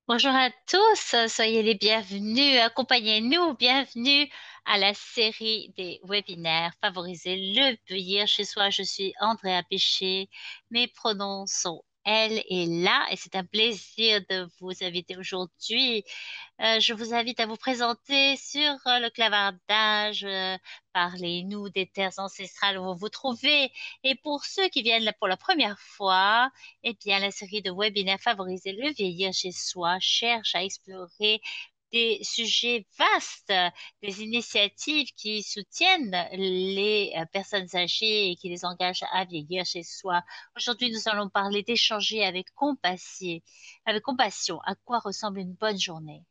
Bonjour à tous, soyez les bienvenus, accompagnez-nous, bienvenue à la série des webinaires Favoriser le cueillir chez soi. Je suis Andrea Péché, mes pronoms sont elle et là, et c'est un plaisir de vous inviter aujourd'hui. Je vous invite à vous présenter sur le clavardage. Parlez-nous des terres ancestrales où vous vous trouvez. Et pour ceux qui viennent là pour la première fois, eh bien, la série de webinaires Favoriser le vieillir chez soi cherche à explorer des sujets vastes, des initiatives qui soutiennent les personnes âgées et qui les engagent à vieillir chez soi. Aujourd'hui, nous allons parler d'échanger avec compassion, à quoi ressemble une bonne journée.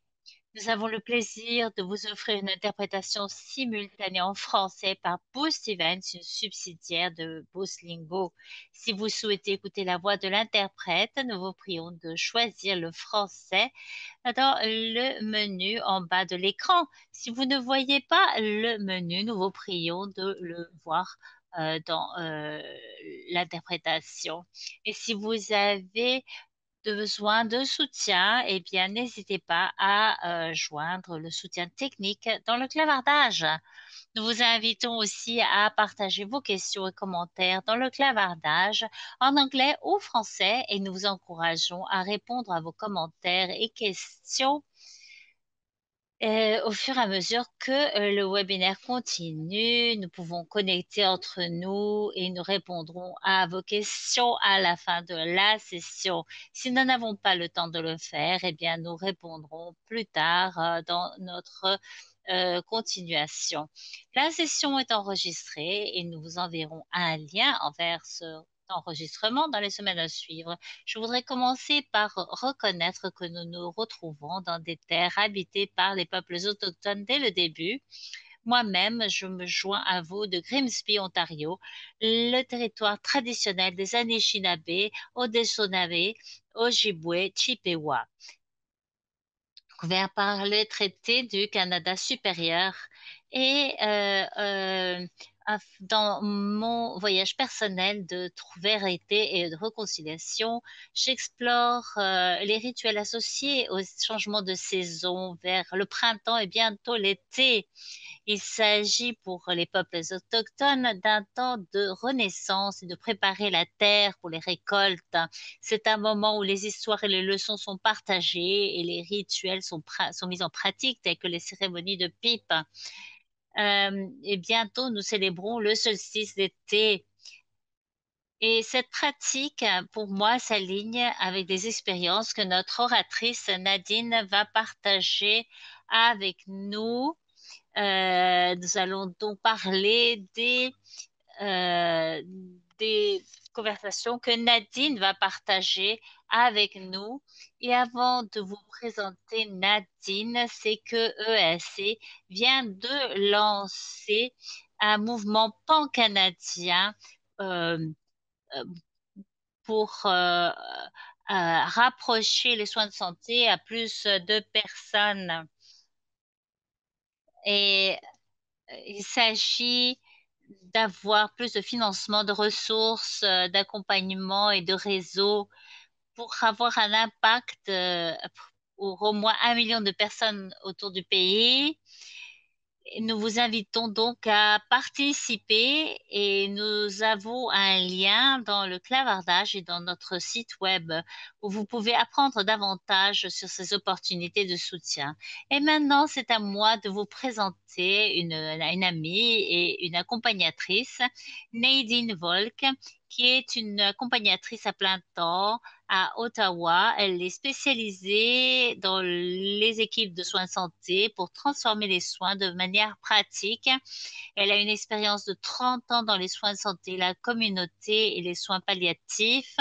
Nous avons le plaisir de vous offrir une interprétation simultanée en français par Boost Events, une subsidiaire de Boostlingo. Si vous souhaitez écouter la voix de l'interprète, nous vous prions de choisir le français dans le menu en bas de l'écran. Si vous ne voyez pas le menu, nous vous prions de le voir dans l'interprétation. Et si vous avez besoin de soutien, eh bien, n'hésitez pas à joindre le soutien technique dans le clavardage. Nous vous invitons aussi à partager vos questions et commentaires dans le clavardage en anglais ou français et nous vous encourageons à répondre à vos commentaires et questions au fur et à mesure que le webinaire continue. Nous pouvons connecter entre nous et nous répondrons à vos questions à la fin de la session. Si nous n'avons pas le temps de le faire, eh bien, nous répondrons plus tard dans notre continuation. La session est enregistrée et nous vous enverrons un lien envers ce enregistrement dans les semaines à suivre. Je voudrais commencer par reconnaître que nous nous retrouvons dans des terres habitées par les peuples autochtones dès le début. Moi-même, je me joins à vous de Grimsby, Ontario, le territoire traditionnel des Anishinaabe, Haudenosaunee, Ojibwe, Chippewa, couvert par le traité du Canada supérieur. Et dans mon voyage personnel de vérité et de réconciliation, j'explore les rituels associés au changement de saison vers le printemps et bientôt l'été. Il s'agit pour les peuples autochtones d'un temps de renaissance et de préparer la terre pour les récoltes. C'est un moment où les histoires et les leçons sont partagées et les rituels sont mis en pratique, tels que les cérémonies de pipe. Et bientôt, nous célébrons le solstice d'été. Et cette pratique, pour moi, s'aligne avec des expériences que notre oratrice Nadine va partager avec nous. Nous allons donc parler euh, des conversations que Nadine va partager avec nous. Et avant de vous présenter Nadine, c'est que ESC vient de lancer un mouvement pan-canadien euh, euh, pour rapprocher les soins de santé à plus de personnes. Et il s'agit d'avoir plus de financement, de ressources, d'accompagnement et de réseaux pour avoir un impact pour au moins 1 million de personnes autour du pays. Nous vous invitons donc à participer et nous avons un lien dans le clavardage et dans notre site web où vous pouvez apprendre davantage sur ces opportunités de soutien. Et maintenant, c'est à moi de vous présenter une amie et une accompagnatrice, Nadine Volk, qui est une accompagnatrice à plein temps à Ottawa. Elle est spécialisée dans les équipes de soins de santé pour transformer les soins de manière pratique. Elle a une expérience de 30 ans dans les soins de santé, la communauté et les soins palliatifs.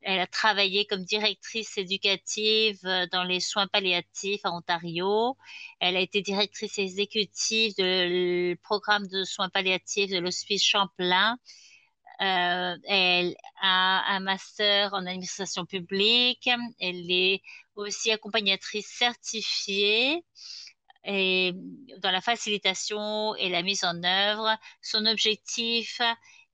Elle a travaillé comme directrice éducative dans les soins palliatifs à Ontario. Elle a été directrice exécutive du programme de soins palliatifs de l'Hospice Champlain. Elle a un master en administration publique. Elle est aussi accompagnatrice certifiée et dans la facilitation et la mise en œuvre. Son objectif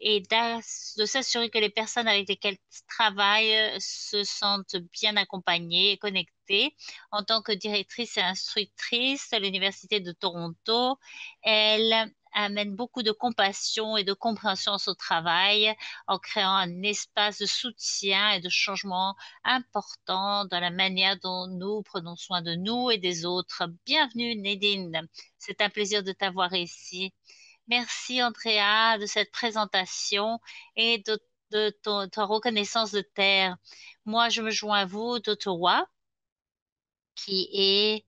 et de s'assurer que les personnes avec lesquelles ils travaillent se sentent bien accompagnées et connectées. En tant que directrice et instructrice à l'Université de Toronto, elle amène beaucoup de compassion et de compréhension à son travail en créant un espace de soutien et de changement important dans la manière dont nous prenons soin de nous et des autres. Bienvenue, Nadine. C'est un plaisir de t'avoir ici. Merci, Andrea, de cette présentation et de ta reconnaissance de terre. Moi, je me joins à vous d'Ottawa, qui est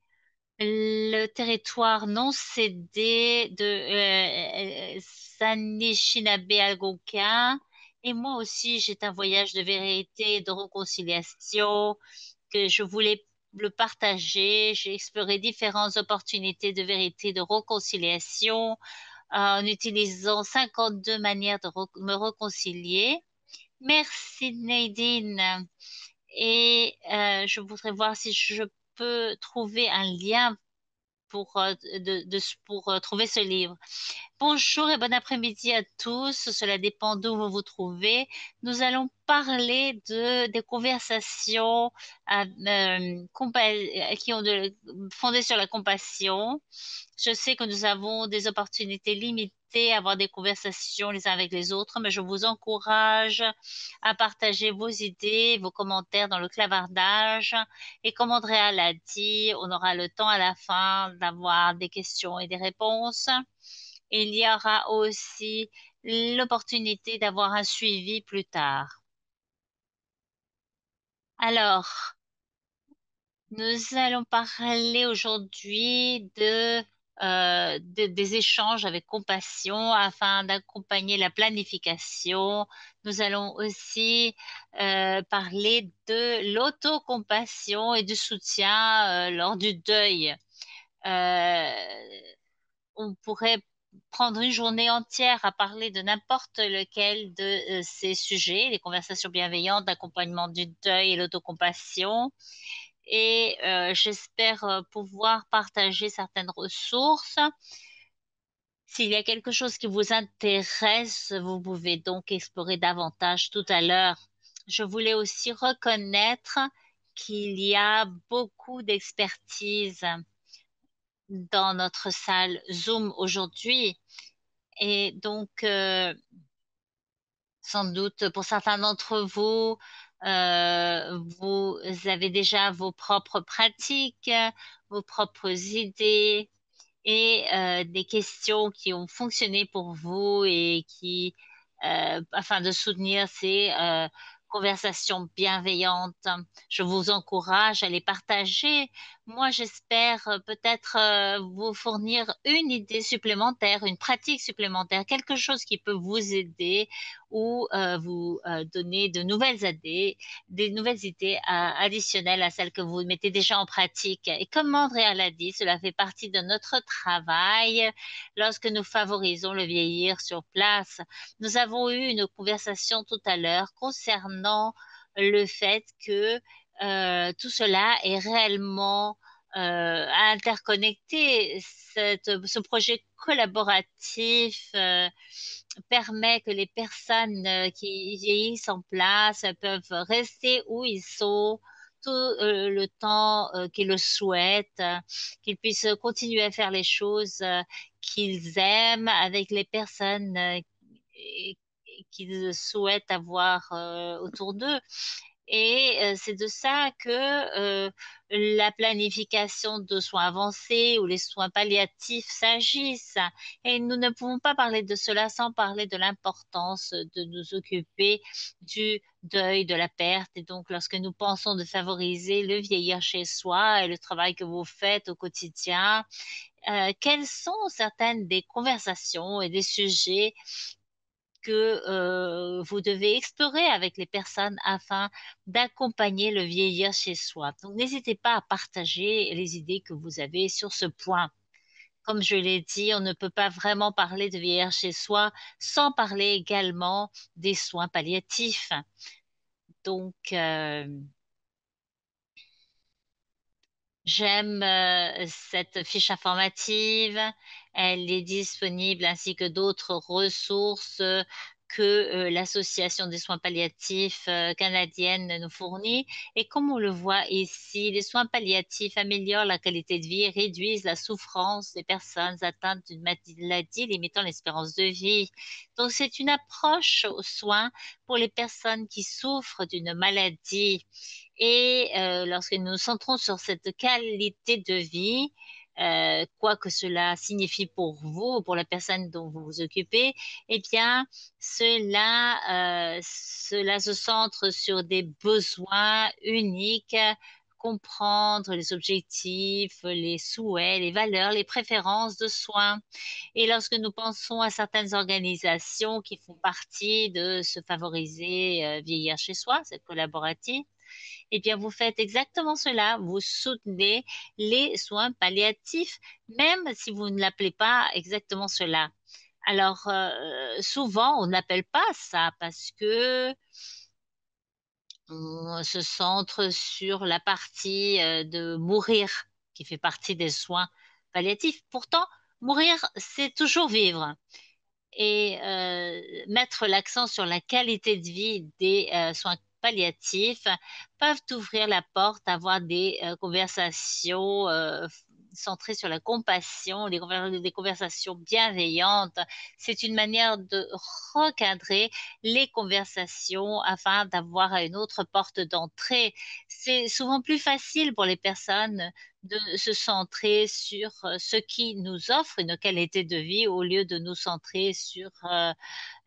le territoire non cédé de Anishinaabe-Algonquin. Et moi aussi, j'ai un voyage de vérité et de réconciliation que je voulais le partager. J'ai exploré différentes opportunités de vérité, de réconciliation, en utilisant 52 manières de me réconcilier. Merci Nadine. Et je voudrais voir si je peux trouver un lien pour, pour trouver ce livre. Bonjour et bon après-midi à tous. Cela dépend d'où vous vous trouvez. Nous allons parler des conversations qui ont fondées sur la compassion. Je sais que nous avons des opportunités limitées à avoir des conversations les uns avec les autres, mais je vous encourage à partager vos idées, vos commentaires dans le clavardage. Et comme Andrea l'a dit, on aura le temps à la fin d'avoir des questions et des réponses. Il y aura aussi l'opportunité d'avoir un suivi plus tard. Alors, nous allons parler aujourd'hui des échanges avec compassion afin d'accompagner la planification. Nous allons aussi parler de l'autocompassion et du soutien lors du deuil. Euh, on pourrait prendre une journée entière à parler de n'importe lequel de ces sujets, les conversations bienveillantes, l'accompagnement du deuil et l'autocompassion. Et j'espère pouvoir partager certaines ressources. S'il y a quelque chose qui vous intéresse, vous pouvez donc explorer davantage tout à l'heure. Je voulais aussi reconnaître qu'il y a beaucoup d'expertise dans notre salle Zoom aujourd'hui. Et donc, sans doute, pour certains d'entre vous, vous avez déjà vos propres pratiques, vos propres idées et des questions qui ont fonctionné pour vous et qui, afin de soutenir ces conversations bienveillantes, je vous encourage à les partager. Moi, j'espère peut-être vous fournir une idée supplémentaire, une pratique supplémentaire, quelque chose qui peut vous aider ou vous donner de nouvelles idées, des nouvelles idées additionnelles à celles que vous mettez déjà en pratique. Et comme Andrea l'a dit, cela fait partie de notre travail lorsque nous favorisons le vieillir sur place. Nous avons eu une conversation tout à l'heure concernant le fait que tout cela est réellement interconnecté. Ce projet collaboratif permet que les personnes qui vieillissent en place peuvent rester où ils sont tout le temps qu'ils le souhaitent, qu'ils puissent continuer à faire les choses qu'ils aiment avec les personnes qu'ils souhaitent avoir autour d'eux. Et c'est de ça que la planification de soins avancés ou les soins palliatifs s'agissent. Et nous ne pouvons pas parler de cela sans parler de l'importance de nous occuper du deuil, de la perte. Et donc, lorsque nous pensons de favoriser le vieillir chez soi et le travail que vous faites au quotidien, quelles sont certaines des conversations et des sujets que vous devez explorer avec les personnes afin d'accompagner le vieillir chez soi. Donc, n'hésitez pas à partager les idées que vous avez sur ce point. Comme je l'ai dit, on ne peut pas vraiment parler de vieillir chez soi sans parler également des soins palliatifs. Donc, j'aime cette fiche informative. Elle est disponible ainsi que d'autres ressources que l'Association des soins palliatifs canadienne nous fournit. Et comme on le voit ici, les soins palliatifs améliorent la qualité de vie et réduisent la souffrance des personnes atteintes d'une maladie limitant l'espérance de vie. Donc, c'est une approche aux soins pour les personnes qui souffrent d'une maladie. Et lorsque nous nous centrons sur cette qualité de vie, quoi que cela signifie pour vous, pour la personne dont vous vous occupez, eh bien, cela se centre sur des besoins uniques, comprendre les objectifs, les souhaits, les valeurs, les préférences de soins. Et lorsque nous pensons à certaines organisations qui font partie de se favoriser vieillir chez soi, cette collaborative, eh bien, vous faites exactement cela. Vous soutenez les soins palliatifs, même si vous ne l'appelez pas exactement cela. Alors, souvent, on n'appelle pas ça parce que on se centre sur la partie de mourir, qui fait partie des soins palliatifs. Pourtant, mourir, c'est toujours vivre et mettre l'accent sur la qualité de vie des soins palliatifs peuvent ouvrir la porte à avoir des conversations centrées sur la compassion, des conversations bienveillantes. C'est une manière de recadrer les conversations afin d'avoir une autre porte d'entrée. C'est souvent plus facile pour les personnes de se centrer sur ce qui nous offre une qualité de vie au lieu de nous centrer sur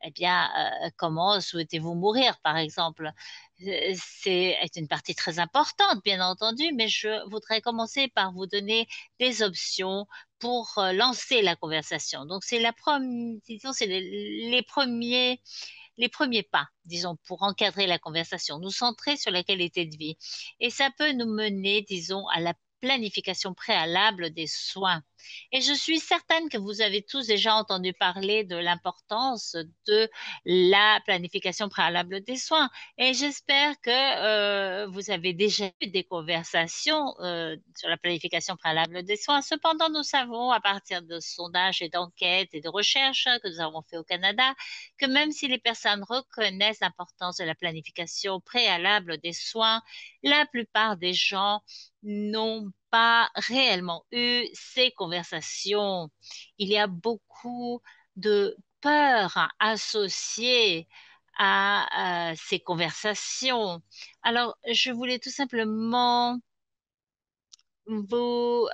eh bien, comment souhaitez-vous mourir, par exemple. C'est une partie très importante, bien entendu, mais je voudrais commencer par vous donner des options pour lancer la conversation. Donc, c'est la première, disons, c'est les premiers pas, disons, pour encadrer la conversation, nous centrer sur la qualité de vie. Et ça peut nous mener, disons, à la planification préalable des soins. Et je suis certaine que vous avez tous déjà entendu parler de l'importance de la planification préalable des soins. Et j'espère que vous avez déjà eu des conversations sur la planification préalable des soins. Cependant, nous savons, à partir de sondages et d'enquêtes et de recherches que nous avons fait au Canada, que même si les personnes reconnaissent l'importance de la planification préalable des soins, la plupart des gens n'ont pas réellement eu ces conversations. Il y a beaucoup de peur associée à ces conversations. Alors, je voulais tout simplement vous,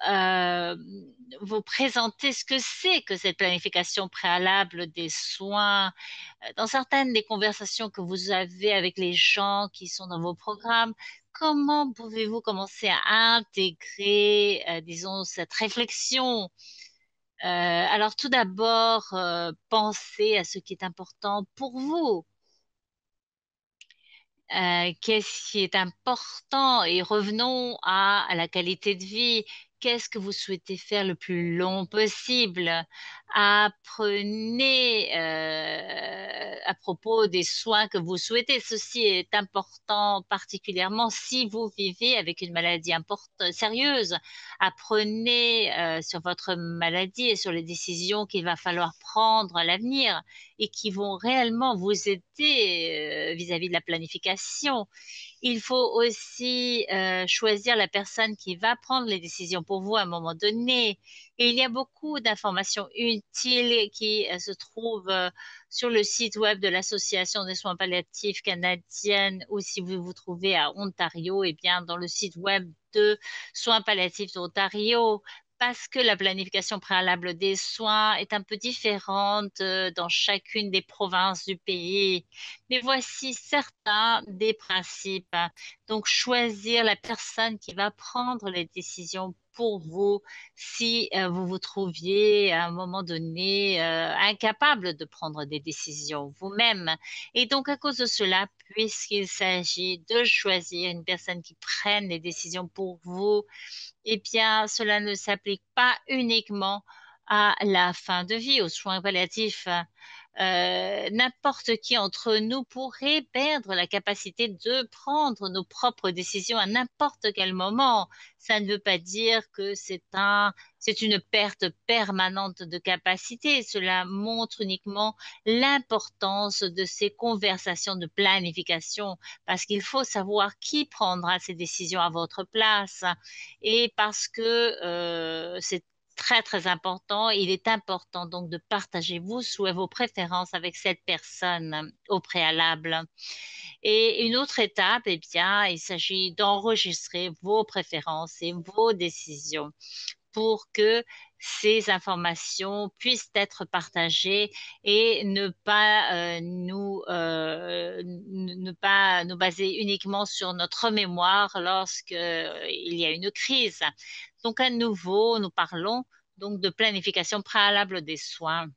vous présenter ce que c'est que cette planification préalable des soins. Dans certaines des conversations que vous avez avec les gens qui sont dans vos programmes, comment pouvez-vous commencer à intégrer, disons, cette réflexion? Alors tout d'abord, pensez à ce qui est important pour vous. Qu'est-ce qui est important? Et revenons à la qualité de vie. Qu'est-ce que vous souhaitez faire le plus long possible? Apprenez à propos des soins que vous souhaitez. Ceci est important particulièrement si vous vivez avec une maladie sérieuse. Apprenez sur votre maladie et sur les décisions qu'il va falloir prendre à l'avenir et qui vont réellement vous aider vis-à-vis de la planification. Il faut aussi choisir la personne qui va prendre les décisions pour vous à un moment donné. Et il y a beaucoup d'informations utiles qui se trouvent sur le site web de l'Association des soins palliatifs canadienne ou si vous vous trouvez à Ontario, eh bien dans le site web de Soins palliatifs d'Ontario parce que la planification préalable des soins est un peu différente dans chacune des provinces du pays. Mais voici certains des principes. Donc, choisir la personne qui va prendre les décisions pour vous si vous vous trouviez à un moment donné incapable de prendre des décisions vous-même. Et donc, à cause de cela, puisqu'il s'agit de choisir une personne qui prenne les décisions pour vous, eh bien, cela ne s'applique pas uniquement à la fin de vie, aux soins palliatifs. n'importe qui entre nous pourrait perdre la capacité de prendre nos propres décisions à n'importe quel moment. Ça ne veut pas dire que c'est une perte permanente de capacité. Cela montre uniquement l'importance de ces conversations de planification parce qu'il faut savoir qui prendra ces décisions à votre place et parce que c'est très, très important. Il est important donc de partager vos souhaits, vos préférences avec cette personne au préalable. Et une autre étape, eh bien, il s'agit d'enregistrer vos préférences et vos décisions pour que ces informations puissent être partagées et ne pas nous baser uniquement sur notre mémoire lorsque il y a une crise. Donc, à nouveau, nous parlons donc de planification préalable des soins.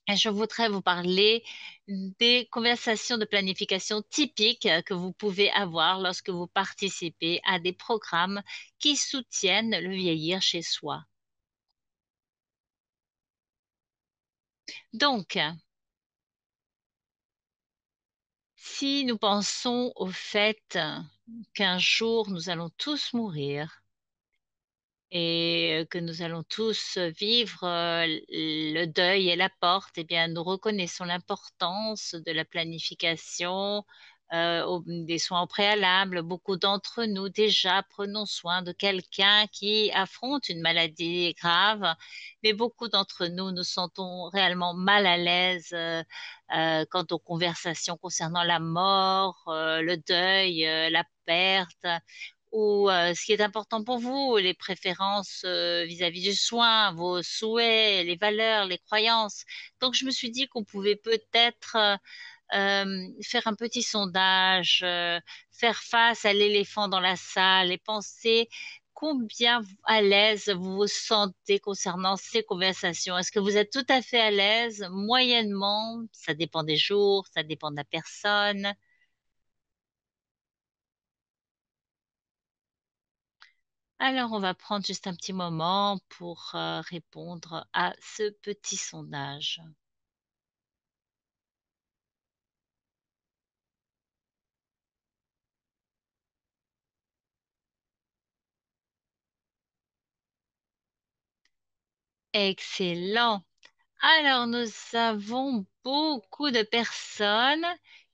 Et je voudrais vous parler des conversations de planification typiques que vous pouvez avoir lorsque vous participez à des programmes qui soutiennent le vieillir chez soi. Donc, si nous pensons au fait qu'un jour nous allons tous mourir et que nous allons tous vivre le deuil et la porte, eh bien, nous reconnaissons l'importance de la planification, des soins au préalable. Beaucoup d'entre nous déjà prenons soin de quelqu'un qui affronte une maladie grave, mais beaucoup d'entre nous nous sentons réellement mal à l'aise quant aux conversations concernant la mort, le deuil, la perte ou ce qui est important pour vous, les préférences vis-à-vis du soin, vos souhaits, les valeurs, les croyances. Donc, je me suis dit qu'on pouvait peut-être faire un petit sondage, faire face à l'éléphant dans la salle et penser combien à l'aise vous vous sentez concernant ces conversations. Est-ce que vous êtes tout à fait à l'aise, moyennement? Ça dépend des jours, ça dépend de la personne. Alors, on va prendre juste un petit moment pour répondre à ce petit sondage. Excellent. Alors, nous avons beaucoup de personnes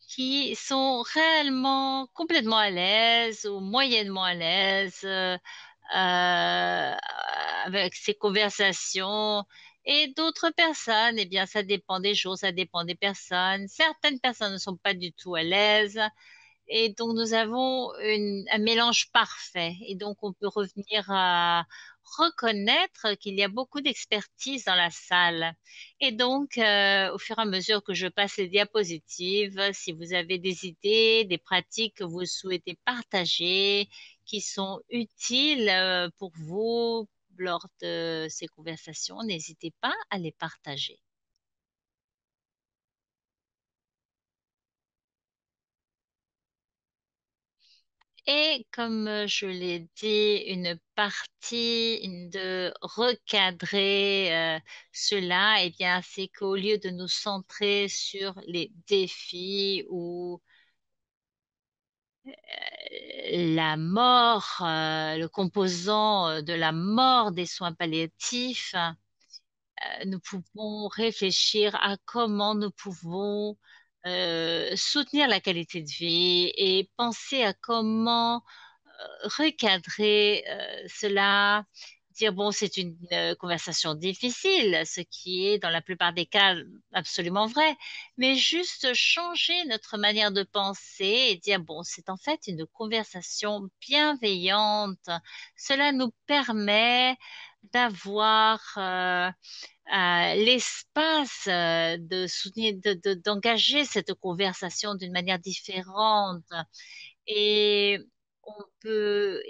qui sont réellement complètement à l'aise ou moyennement à l'aise avec ces conversations. Et d'autres personnes, eh bien, ça dépend des jours, ça dépend des personnes. Certaines personnes ne sont pas du tout à l'aise. Et donc, nous avons un mélange parfait. Et donc, on peut revenir à reconnaître qu'il y a beaucoup d'expertise dans la salle. Et donc, au fur et à mesure que je passe les diapositives, si vous avez des idées, des pratiques que vous souhaitez partager, qui sont utiles pour vous lors de ces conversations, n'hésitez pas à les partager. Et comme je l'ai dit, une partie de recadrer cela, eh bien, c'est qu'au lieu de nous centrer sur les défis ou la mort, le composant de la mort des soins palliatifs, nous pouvons réfléchir à comment nous pouvons soutenir la qualité de vie et penser à comment recadrer cela, dire bon, c'est une conversation difficile, ce qui est dans la plupart des cas absolument vrai, mais juste changer notre manière de penser et dire bon, c'est en fait une conversation bienveillante. Cela nous permet d'avoir l'espace de soutenir, d'engager cette conversation d'une manière différente et on peut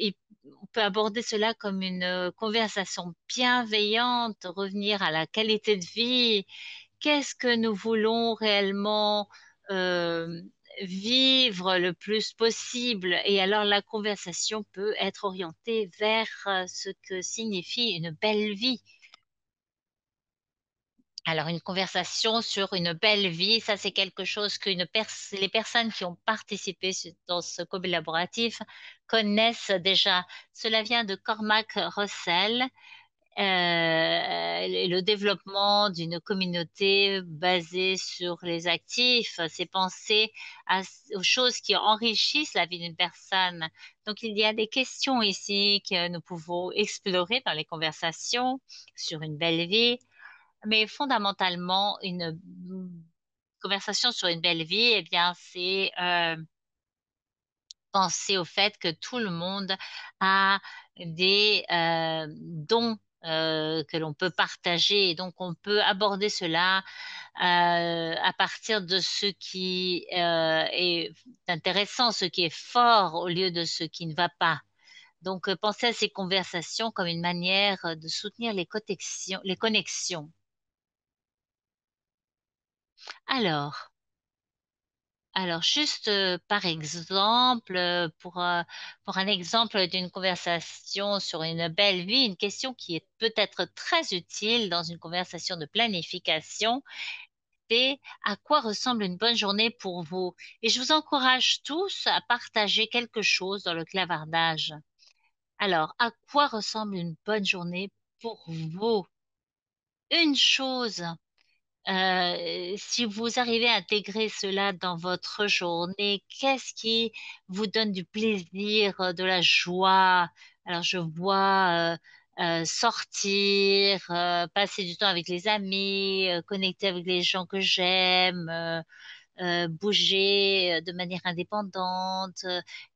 aborder cela comme une conversation bienveillante, revenir à la qualité de vie. Qu'est-ce que nous voulons réellement euh, vivre le plus possible? Et alors la conversation peut être orientée vers ce que signifie une belle vie. Alors, une conversation sur une belle vie, ça c'est quelque chose que les personnes qui ont participé dans ce collaboratif connaissent déjà. Cela vient de Cormac Russell, le développement d'une communauté basée sur les actifs, c'est penser aux choses qui enrichissent la vie d'une personne. Donc, il y a des questions ici que nous pouvons explorer dans les conversations sur une belle vie, mais fondamentalement, une conversation sur une belle vie, eh bien, c'est penser au fait que tout le monde a des dons que l'on peut partager et donc on peut aborder cela à partir de ce qui est intéressant, ce qui est fort au lieu de ce qui ne va pas. Donc, pensez à ces conversations comme une manière de soutenir les connexions. Alors, juste par exemple, pour un exemple d'une conversation sur une belle vie, une question qui est peut-être très utile dans une conversation de planification, c'est à quoi ressemble une bonne journée pour vous? Et je vous encourage tous à partager quelque chose dans le clavardage. Alors, à quoi ressemble une bonne journée pour vous? Une chose. Si vous arrivez à intégrer cela dans votre journée, qu'est-ce qui vous donne du plaisir, de la joie? Alors, je vois sortir, passer du temps avec les amis, connecter avec les gens que j'aime, bouger de manière indépendante,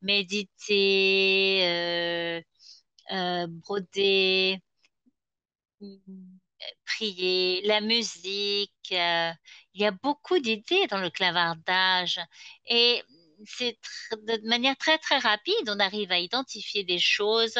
méditer, broder. Prier, la musique. Il y a beaucoup d'idées dans le clavardage et de manière très très rapide, on arrive à identifier des choses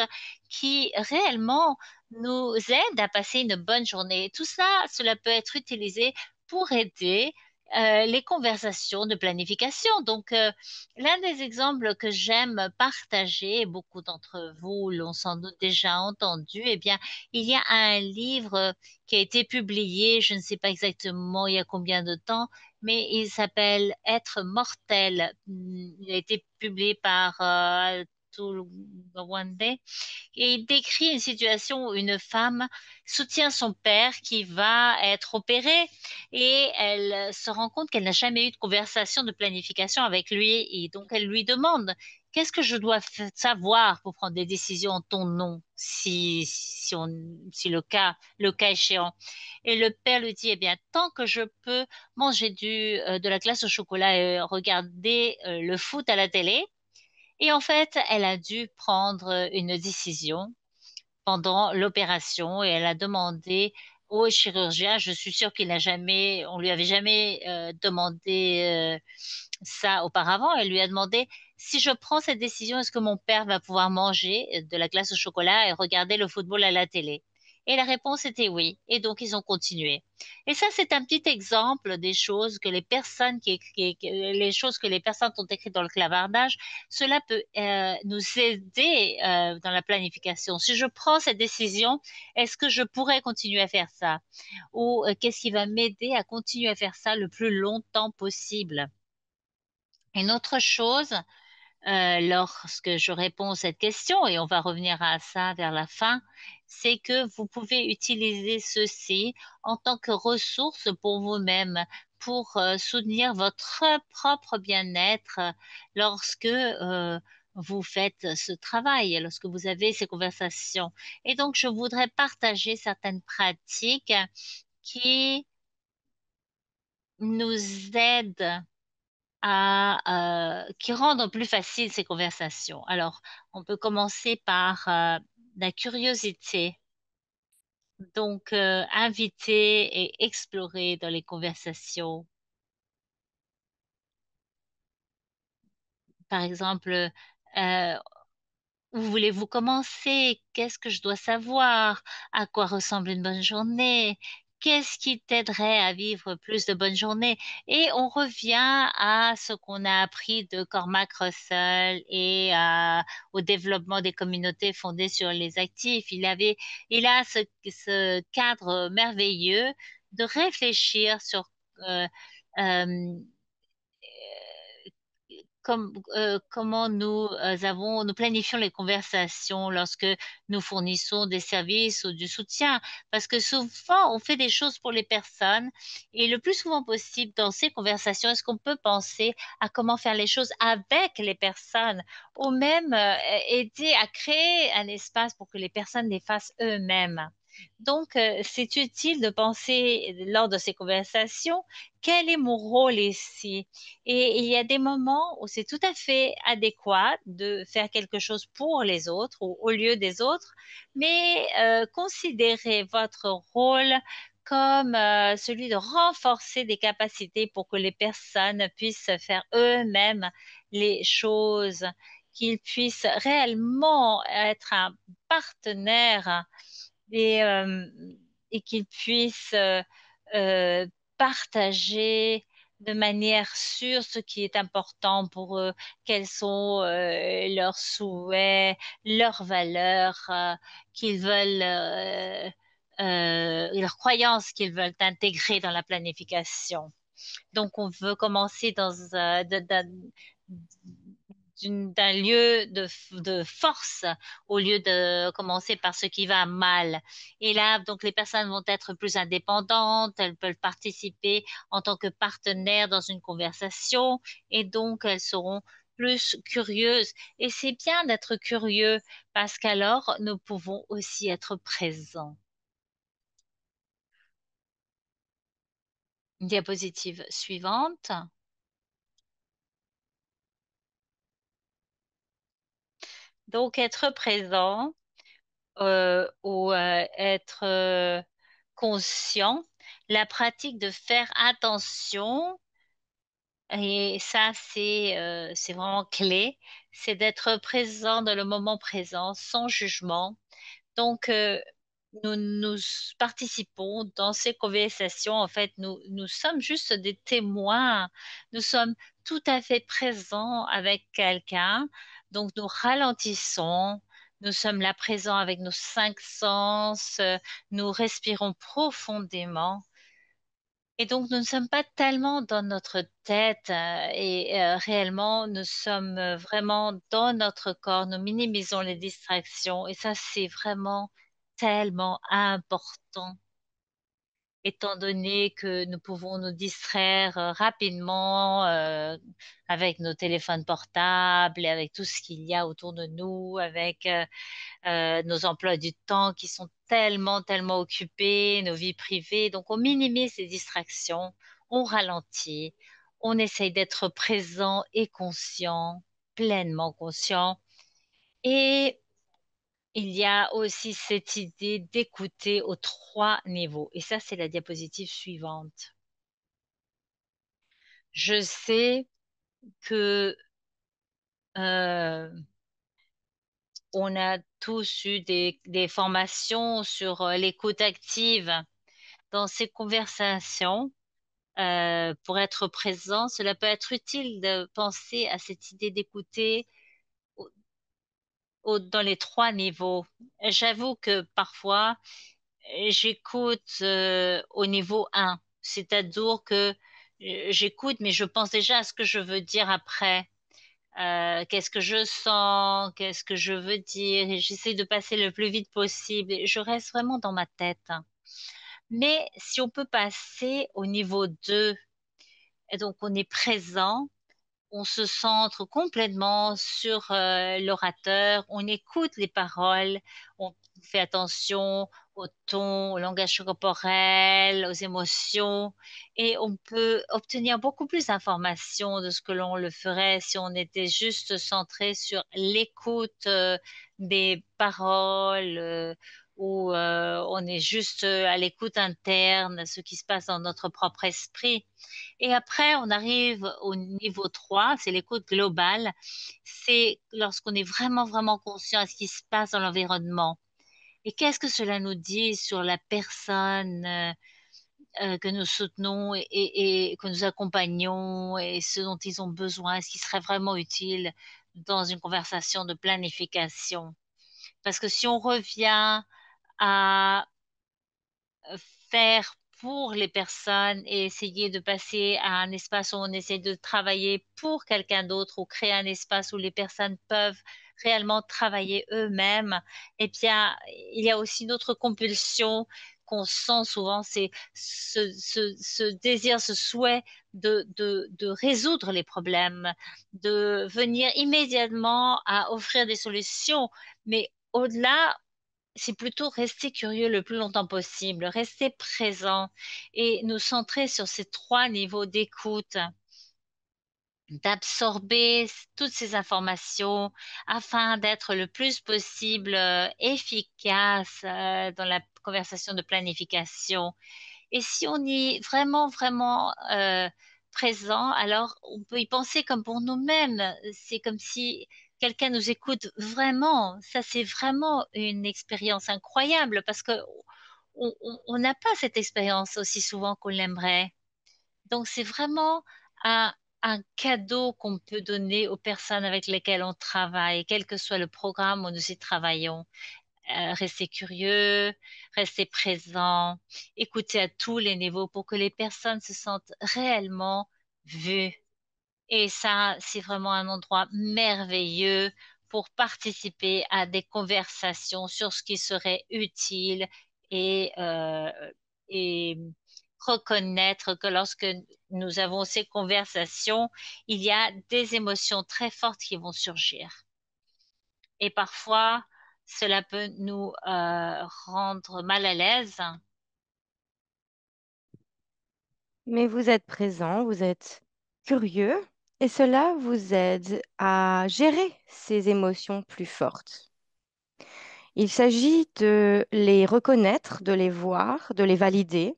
qui réellement nous aident à passer une bonne journée. Tout ça, cela peut être utilisé pour aider les conversations de planification. Donc, l'un des exemples que j'aime partager, et beaucoup d'entre vous l'ont sans doute déjà entendu, eh bien, il y a un livre qui a été publié, je ne sais pas exactement il y a combien de temps, mais il s'appelle Être mortel. Il a été publié par Tuluwande et il décrit une situation où une femme soutient son père qui va être opéré et elle se rend compte qu'elle n'a jamais eu de conversation de planification avec lui et donc elle lui demande qu'est-ce que je dois savoir pour prendre des décisions en ton nom si le cas échéant. Et le père lui dit, eh bien, tant que je peux manger de la glace au chocolat et regarder le foot à la télé, et en fait, elle a dû prendre une décision pendant l'opération et elle a demandé au chirurgien, je suis sûre on lui avait jamais demandé ça auparavant, elle lui a demandé si je prends cette décision, est-ce que mon père va pouvoir manger de la glace au chocolat et regarder le football à la télé? Et la réponse était oui. Et donc, ils ont continué. Et ça, c'est un petit exemple des choses que les personnes les choses que les personnes ont écrites dans le clavardage. Cela peut nous aider dans la planification. Si je prends cette décision, est-ce que je pourrais continuer à faire ça? Ou qu'est-ce qui va m'aider à continuer à faire ça le plus longtemps possible? Une autre chose, lorsque je réponds à cette question, et on va revenir à ça vers la fin, c'est que vous pouvez utiliser ceci en tant que ressource pour vous-même, pour soutenir votre propre bien-être lorsque vous faites ce travail, lorsque vous avez ces conversations. Et donc, je voudrais partager certaines pratiques qui nous aident qui rendent plus facile ces conversations. Alors, on peut commencer par la curiosité. Donc, inviter et explorer dans les conversations. Par exemple, euh, où voulez-vous commencer? Qu'est-ce que je dois savoir? À quoi ressemble une bonne journée? Qu'est-ce qui t'aiderait à vivre plus de bonnes journées? Et on revient à ce qu'on a appris de Cormac Russell et au développement des communautés fondées sur les actifs. Il a ce cadre merveilleux de réfléchir sur euh, euh, comment nous planifions les conversations lorsque nous fournissons des services ou du soutien. Parce que souvent, on fait des choses pour les personnes et le plus souvent possible dans ces conversations, est-ce qu'on peut penser à comment faire les choses avec les personnes ou même aider à créer un espace pour que les personnes les fassent eux-mêmes. Donc, c'est utile de penser lors de ces conversations, quel est mon rôle ici? Et il y a des moments où c'est tout à fait adéquat de faire quelque chose pour les autres ou au lieu des autres, mais considérez votre rôle comme celui de renforcer des capacités pour que les personnes puissent faire eux-mêmes les choses, qu'ils puissent réellement être un partenaire et, euh, et qu'ils puissent euh, partager de manière sûre ce qui est important pour eux, quels sont leurs souhaits, leurs valeurs qu'ils veulent, leurs croyances qu'ils veulent intégrer dans la planification. Donc, on veut commencer d'un lieu de force au lieu de commencer par ce qui va mal. Et là, donc, les personnes vont être plus indépendantes, elles peuvent participer en tant que partenaires dans une conversation et donc elles seront plus curieuses. Et c'est bien d'être curieux parce qu'alors nous pouvons aussi être présents. Diapositive suivante. Donc, être présent ou être conscient, la pratique de faire attention, et ça c'est vraiment clé, c'est d'être présent dans le moment présent, sans jugement. Donc, nous participons dans ces conversations. En fait, nous sommes juste des témoins. Nous sommes tout à fait présents avec quelqu'un. Donc, nous ralentissons. Nous sommes là présents avec nos cinq sens. Nous respirons profondément. Et donc, nous ne sommes pas tellement dans notre tête et réellement, nous sommes vraiment dans notre corps. Nous minimisons les distractions et ça, c'est vraiment tellement important étant donné que nous pouvons nous distraire rapidement avec nos téléphones portables et avec tout ce qu'il y a autour de nous, avec nos emplois du temps qui sont tellement, tellement occupés, nos vies privées. Donc, on minimise les distractions, on ralentit, on essaye d'être présent et conscient, pleinement conscient. Et il y a aussi cette idée d'écouter aux trois niveaux. Et ça, c'est la diapositive suivante. Je sais que euh, on a tous eu des formations sur l'écoute active dans ces conversations. Pour être présent, cela peut être utile de penser à cette idée d'écouter dans les trois niveaux. J'avoue que parfois, j'écoute au niveau un, c'est-à-dire que j'écoute, mais je pense déjà à ce que je veux dire après. Qu'est-ce que je sens, qu'est-ce que je veux dire, et j'essaie de passer le plus vite possible. Et je reste vraiment dans ma tête. Mais si on peut passer au niveau 2, et donc on est présent, on se centre complètement sur l'orateur, on écoute les paroles, on fait attention au ton, au langage corporel, aux émotions, et on peut obtenir beaucoup plus d'informations de ce que l'on le ferait si on était juste centré sur l'écoute des paroles. Où on est juste à l'écoute interne, ce qui se passe dans notre propre esprit. Et après, on arrive au niveau 3, c'est l'écoute globale. C'est lorsqu'on est vraiment, vraiment conscient de ce qui se passe dans l'environnement. Et qu'est-ce que cela nous dit sur la personne que nous soutenons et que nous accompagnons et ce dont ils ont besoin, ce qui serait vraiment utile dans une conversation de planification. Parce que si on revient à faire pour les personnes et essayer de passer à un espace où on essaie de travailler pour quelqu'un d'autre ou créer un espace où les personnes peuvent réellement travailler eux-mêmes, eh bien, il y a aussi une autre compulsion qu'on sent souvent, c'est ce désir, ce souhait de résoudre les problèmes, de venir immédiatement à offrir des solutions. Mais au-delà, c'est plutôt rester curieux le plus longtemps possible, rester présent et nous centrer sur ces trois niveaux d'écoute, d'absorber toutes ces informations afin d'être le plus possible efficace dans la conversation de planification. Et si on y est vraiment, vraiment présent, alors on peut y penser comme pour nous-mêmes. C'est comme si quelqu'un nous écoute vraiment. Ça, c'est vraiment une expérience incroyable parce que on n'a pas cette expérience aussi souvent qu'on l'aimerait. Donc, c'est vraiment un, un cadeau qu'on peut donner aux personnes avec lesquelles on travaille, quel que soit le programme où nous y travaillons. Rester curieux, rester présent, écouter à tous les niveaux pour que les personnes se sentent réellement vues. Et ça, c'est vraiment un endroit merveilleux pour participer à des conversations sur ce qui serait utile et reconnaître que lorsque nous avons ces conversations, il y a des émotions très fortes qui vont surgir. Et parfois, cela peut nous rendre mal à l'aise. Mais vous êtes présent, vous êtes curieux et cela vous aide à gérer ces émotions plus fortes. Il s'agit de les reconnaître, de les voir, de les valider.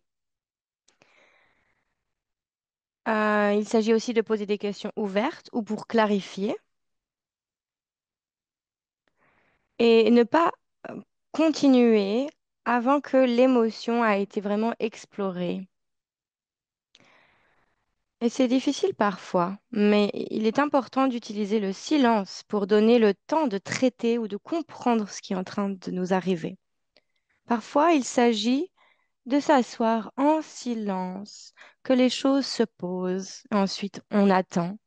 Il s'agit aussi de poser des questions ouvertes ou pour clarifier et ne pas continuer avant que l'émotion a été vraiment explorée. Et c'est difficile parfois, mais il est important d'utiliser le silence pour donner le temps de traiter ou de comprendre ce qui est en train de nous arriver. Parfois, il s'agit de s'asseoir en silence, que les choses se posent. Ensuite, on attend,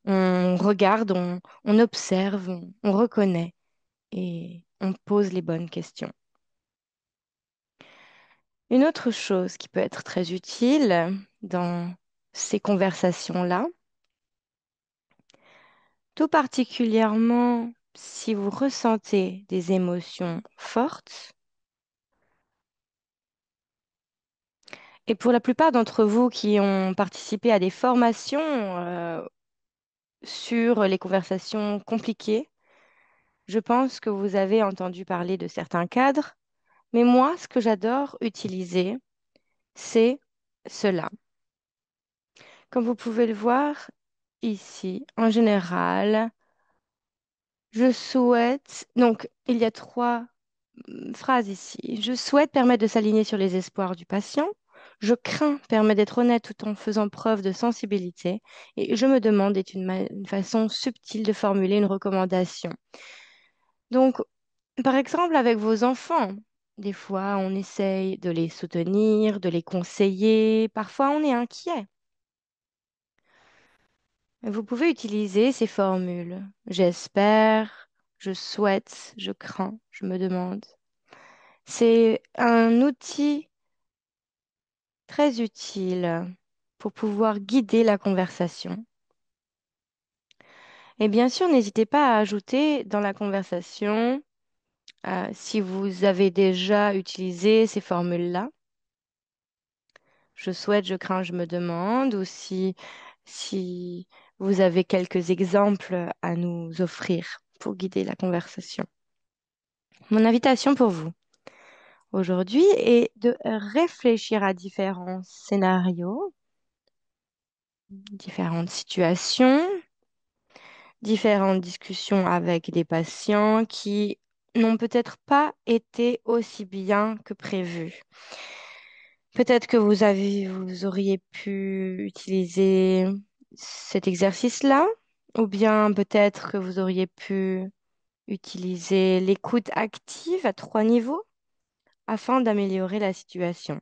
on regarde, on observe, on reconnaît et on pose les bonnes questions. Une autre chose qui peut être très utile dans ces conversations-là, tout particulièrement si vous ressentez des émotions fortes, et pour la plupart d'entre vous qui ont participé à des formations sur les conversations compliquées, je pense que vous avez entendu parler de certains cadres, mais moi, ce que j'adore utiliser, c'est cela. Comme vous pouvez le voir ici, en général, je souhaite, donc il y a trois phrase ici. Je souhaite permettre de s'aligner sur les espoirs du patient. Je crains permet d'être honnête tout en faisant preuve de sensibilité. Et je me demande est une façon subtile de formuler une recommandation. Donc, par exemple, avec vos enfants, des fois, on essaye de les soutenir, de les conseiller. Parfois, on est inquiet. Vous pouvez utiliser ces formules. J'espère, je souhaite, je crains, je me demande. C'est un outil très utile pour pouvoir guider la conversation. Et bien sûr, n'hésitez pas à ajouter dans la conversation, si vous avez déjà utilisé ces formules-là, je souhaite, je crains, je me demande, ou si vous avez quelques exemples à nous offrir pour guider la conversation. Mon invitation pour vous aujourd'hui est de réfléchir à différents scénarios, différentes situations différentes discussions avec des patients qui n'ont peut-être pas été aussi bien que prévu. Peut-être que vous auriez pu utiliser cet exercice-là, ou bien peut-être que vous auriez pu utiliser l'écoute active à trois niveaux afin d'améliorer la situation.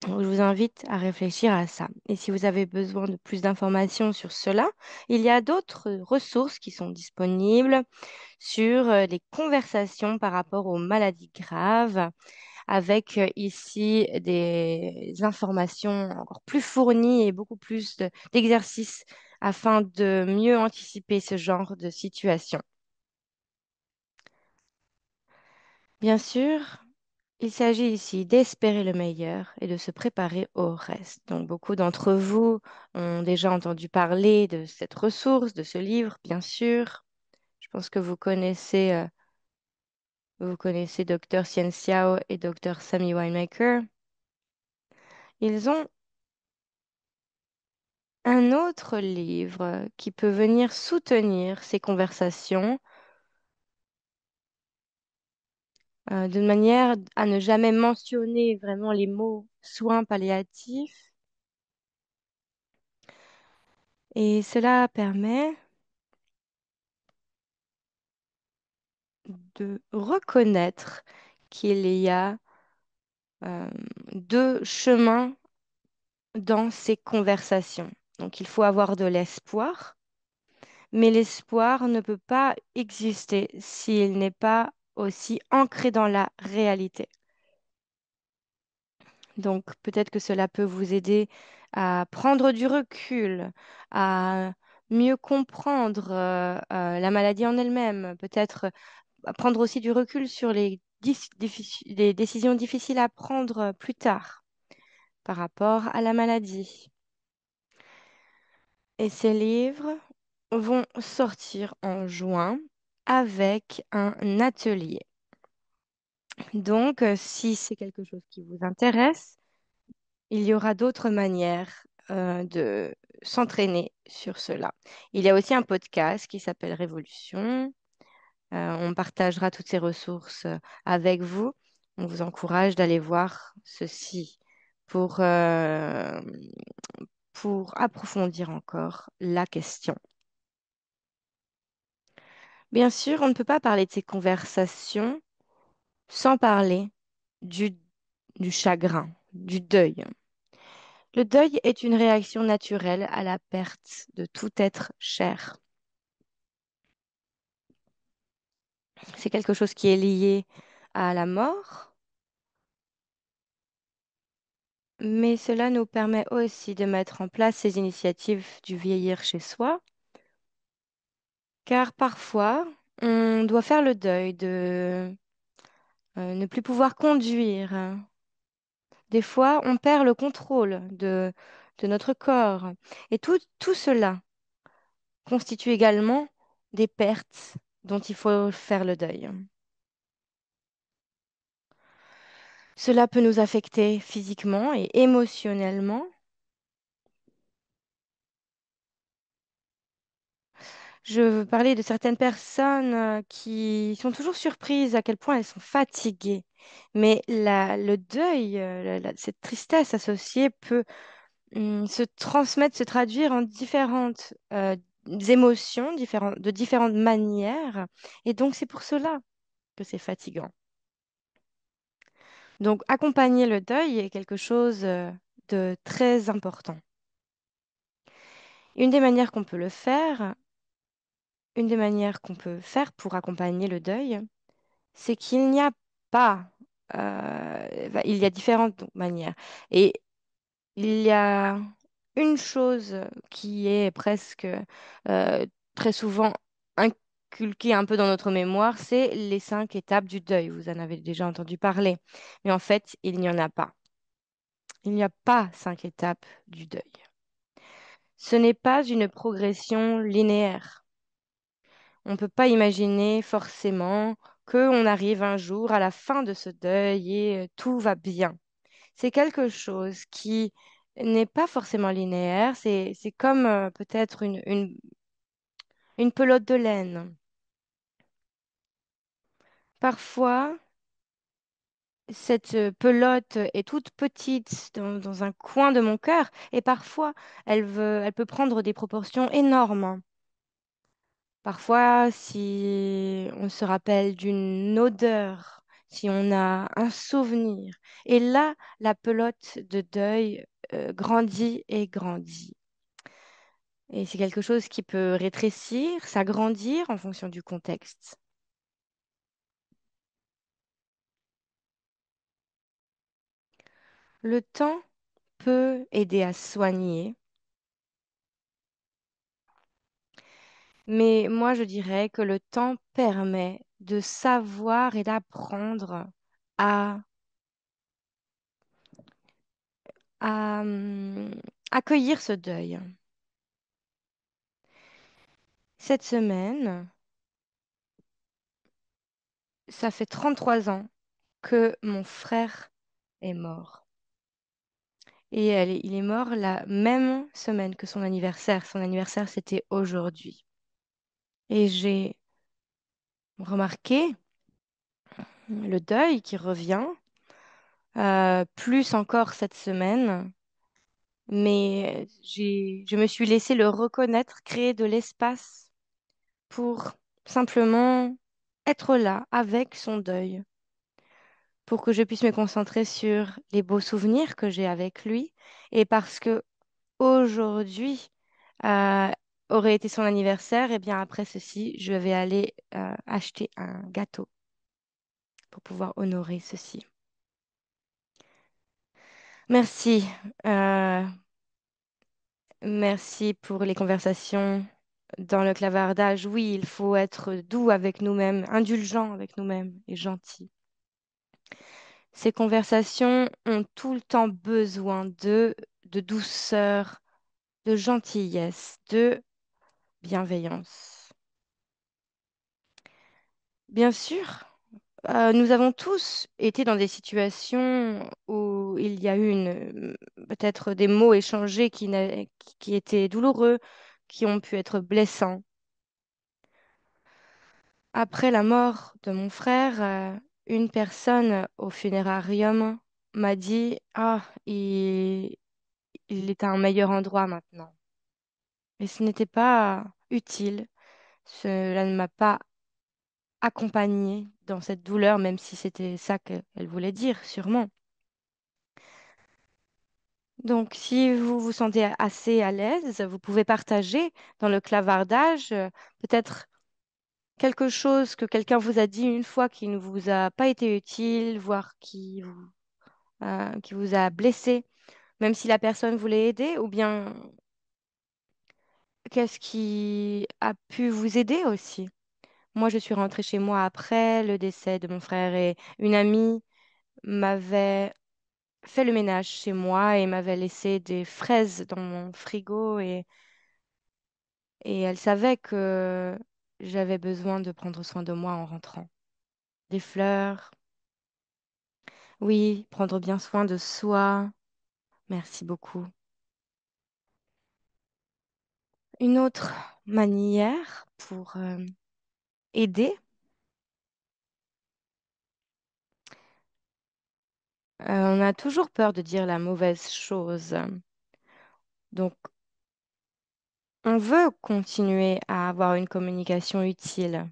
Donc, je vous invite à réfléchir à ça. Et si vous avez besoin de plus d'informations sur cela, il y a d'autres ressources qui sont disponibles sur les conversations par rapport aux maladies graves, avec ici des informations encore plus fournies et beaucoup plus d'exercices afin de mieux anticiper ce genre de situation. Bien sûr, il s'agit ici d'espérer le meilleur et de se préparer au reste. Donc, beaucoup d'entre vous ont déjà entendu parler de cette ressource, de ce livre, bien sûr. Je pense que vous connaissez Dr. Xiao et Dr. Sammy Winemaker. Ils ont un autre livre qui peut venir soutenir ces conversations de manière à ne jamais mentionner vraiment les mots soins palliatifs. Et cela permet de reconnaître qu'il y a euh, deux chemins dans ces conversations. Donc il faut avoir de l'espoir, mais l'espoir ne peut pas exister s'il n'est pas aussi ancré dans la réalité. Donc peut-être que cela peut vous aider à prendre du recul, à mieux comprendre la maladie en elle-même, peut-être à prendre aussi du recul sur les décisions difficiles à prendre plus tard par rapport à la maladie. Et ces livres vont sortir en juin avec un atelier. Donc, si c'est quelque chose qui vous intéresse, il y aura d'autres manières de s'entraîner sur cela. Il y a aussi un podcast qui s'appelle Révolution. On partagera toutes ces ressources avec vous. On vous encourage d'aller voir ceci pour, euh, pour approfondir encore la question. Bien sûr, on ne peut pas parler de ces conversations sans parler du, du chagrin, du deuil. Le deuil est une réaction naturelle à la perte de tout être cher. C'est quelque chose qui est lié à la mort, mais cela nous permet aussi de mettre en place ces initiatives du vieillir chez soi, car parfois, on doit faire le deuil de ne plus pouvoir conduire. Des fois, on perd le contrôle de notre corps. Et tout cela constitue également des pertes dont il faut faire le deuil. Cela peut nous affecter physiquement et émotionnellement. Je veux parler de certaines personnes qui sont toujours surprises à quel point elles sont fatiguées. Mais le deuil, cette tristesse associée peut se transmettre, se traduire en différentes émotions, de différentes manières. Et donc, c'est pour cela que c'est fatigant. Donc, accompagner le deuil est quelque chose de très important. Une des manières qu'on peut le faire, une des manières qu'on peut faire pour accompagner le deuil, c'est qu'il n'y a pas, il y a différentes manières. Et il y a une chose qui est presque très souvent inculquée un peu dans notre mémoire, c'est les 5 étapes du deuil. Vous en avez déjà entendu parler. Mais en fait, il n'y en a pas. Il n'y a pas 5 étapes du deuil. Ce n'est pas une progression linéaire. On ne peut pas imaginer forcément qu'on arrive un jour à la fin de ce deuil et tout va bien. C'est quelque chose qui n'est pas forcément linéaire. C'est comme peut-être une pelote de laine. Parfois, cette pelote est toute petite dans un coin de mon cœur et parfois, elle peut prendre des proportions énormes. Parfois, si on se rappelle d'une odeur, si on a un souvenir. Et là, la pelote de deuil grandit et grandit. Et c'est quelque chose qui peut rétrécir, s'agrandir en fonction du contexte. Le temps peut aider à soigner, mais moi je dirais que le temps permet de savoir et d'apprendre à, à accueillir ce deuil. Cette semaine, ça fait 33 ans que mon frère est mort. Et il est mort la même semaine que son anniversaire. Son anniversaire, c'était aujourd'hui. Et j'ai remarqué le deuil qui revient, plus encore cette semaine. Mais je me suis laissé le reconnaître, créer de l'espace pour simplement être là avec son deuil, pour que je puisse me concentrer sur les beaux souvenirs que j'ai avec lui. Et parce que aujourd'hui euh, aurait été son anniversaire, et bien après ceci, je vais aller acheter un gâteau pour pouvoir honorer ceci. Merci. euh, Merci pour les conversations dans le clavardage. Oui, il faut être doux avec nous-mêmes, indulgent avec nous-mêmes et gentil. Ces conversations ont tout le temps besoin de douceur, de gentillesse, de bienveillance. Bien sûr, nous avons tous été dans des situations où il y a eu peut-être des mots échangés qui étaient douloureux, qui ont pu être blessants. Après la mort de mon frère, une personne au funérarium m'a dit, ah, il est à un meilleur endroit maintenant. Et ce n'était pas utile. Cela ne m'a pas accompagnée dans cette douleur, même si c'était ça qu'elle voulait dire, sûrement. Donc, si vous vous sentez assez à l'aise, vous pouvez partager dans le clavardage peut-être quelque chose que quelqu'un vous a dit une fois qui ne vous a pas été utile, voire qui vous a blessé, même si la personne voulait aider, ou bien qu'est-ce qui a pu vous aider aussi. Moi, je suis rentrée chez moi après le décès de mon frère et une amie m'avait fait le ménage chez moi et m'avait laissé des fraises dans mon frigo et elle savait que j'avais besoin de prendre soin de moi en rentrant. Des fleurs, oui, prendre bien soin de soi. Merci beaucoup. Une autre manière pour aider, on a toujours peur de dire la mauvaise chose. Donc, on veut continuer à avoir une communication utile.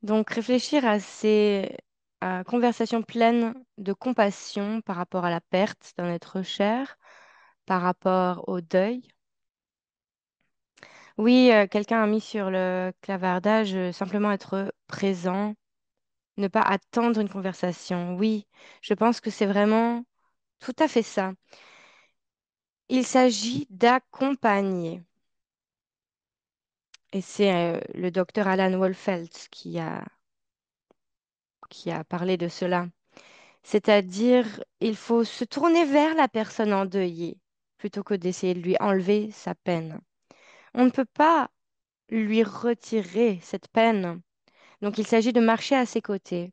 Donc, réfléchir à ces conversations pleines de compassion par rapport à la perte d'un être cher, par rapport au deuil. Oui, quelqu'un a mis sur le clavardage simplement être présent, ne pas attendre une conversation. Oui, je pense que c'est vraiment tout à fait ça. Il s'agit d'accompagner. Et c'est le docteur Alan Wolfelt qui a parlé de cela. C'est-à-dire, il faut se tourner vers la personne endeuillée plutôt que d'essayer de lui enlever sa peine. On ne peut pas lui retirer cette peine. Donc, il s'agit de marcher à ses côtés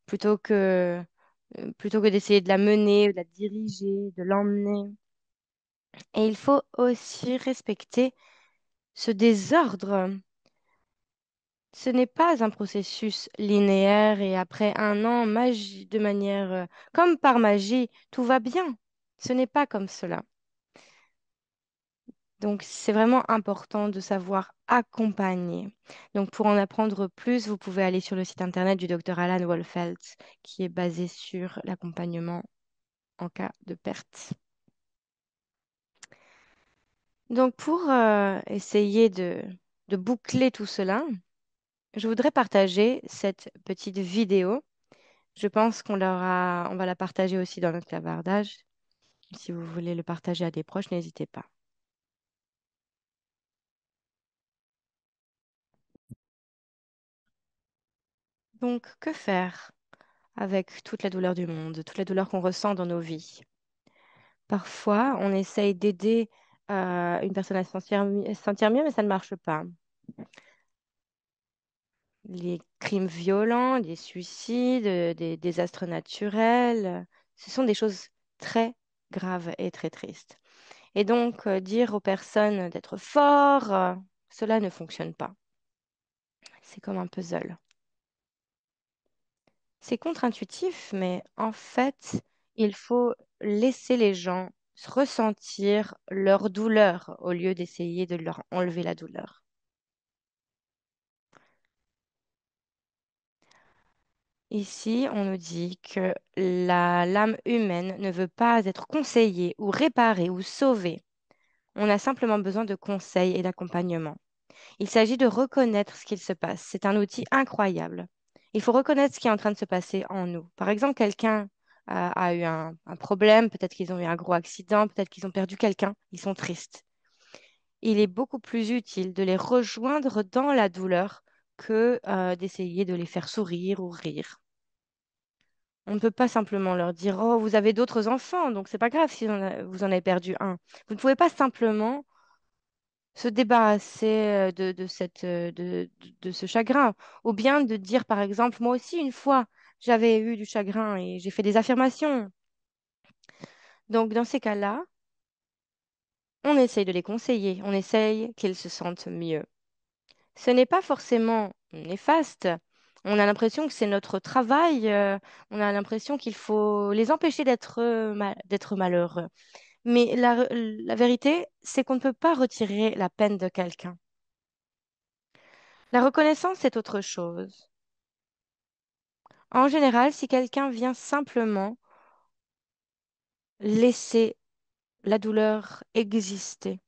plutôt plutôt que d'essayer de la mener, de la diriger, de l'emmener. Et il faut aussi respecter ce désordre. Ce n'est pas un processus linéaire et après un an, de manière comme par magie, tout va bien. Ce n'est pas comme cela. Donc, c'est vraiment important de savoir accompagner. Donc, pour en apprendre plus, vous pouvez aller sur le site internet du docteur Alan Wolfelt, qui est basé sur l'accompagnement en cas de perte. Donc, pour essayer de boucler tout cela, je voudrais partager cette petite vidéo. Je pense on va la partager aussi dans notre clavardage. Si vous voulez le partager à des proches, n'hésitez pas. Donc, que faire avec toute la douleur du monde, toute la douleur qu'on ressent dans nos vies? Parfois, on essaye d'aider une personne à se sentir mieux, mais ça ne marche pas. Les crimes violents, les suicides, des désastres naturels, ce sont des choses très graves et très tristes. Et donc, dire aux personnes d'être forts, cela ne fonctionne pas. C'est comme un puzzle. C'est contre-intuitif, mais en fait, il faut laisser les gens ressentir leur douleur au lieu d'essayer de leur enlever la douleur. Ici, on nous dit que l'âme humaine ne veut pas être conseillée ou réparée ou sauvée. On a simplement besoin de conseils et d'accompagnement. Il s'agit de reconnaître ce qu'il se passe. C'est un outil incroyable. Il faut reconnaître ce qui est en train de se passer en nous. Par exemple, quelqu'un a eu un problème, peut-être qu'ils ont eu un gros accident, peut-être qu'ils ont perdu quelqu'un, ils sont tristes. Il est beaucoup plus utile de les rejoindre dans la douleur que d'essayer de les faire sourire ou rire. On ne peut pas simplement leur dire, oh, vous avez d'autres enfants, donc c'est pas grave si vous en avez perdu un. Vous ne pouvez pas simplement se débarrasser de ce chagrin. Ou bien de dire, par exemple, moi aussi, une fois, j'avais eu du chagrin et j'ai fait des affirmations. Donc, dans ces cas-là, on essaye de les conseiller, on essaye qu'ils se sentent mieux. Ce n'est pas forcément néfaste. On a l'impression que c'est notre travail, on a l'impression qu'il faut les empêcher d'être malheureux. Mais la vérité, c'est qu'on ne peut pas retirer la peine de quelqu'un. La reconnaissance, c'est autre chose. En général, si quelqu'un vient simplement laisser la douleur exister,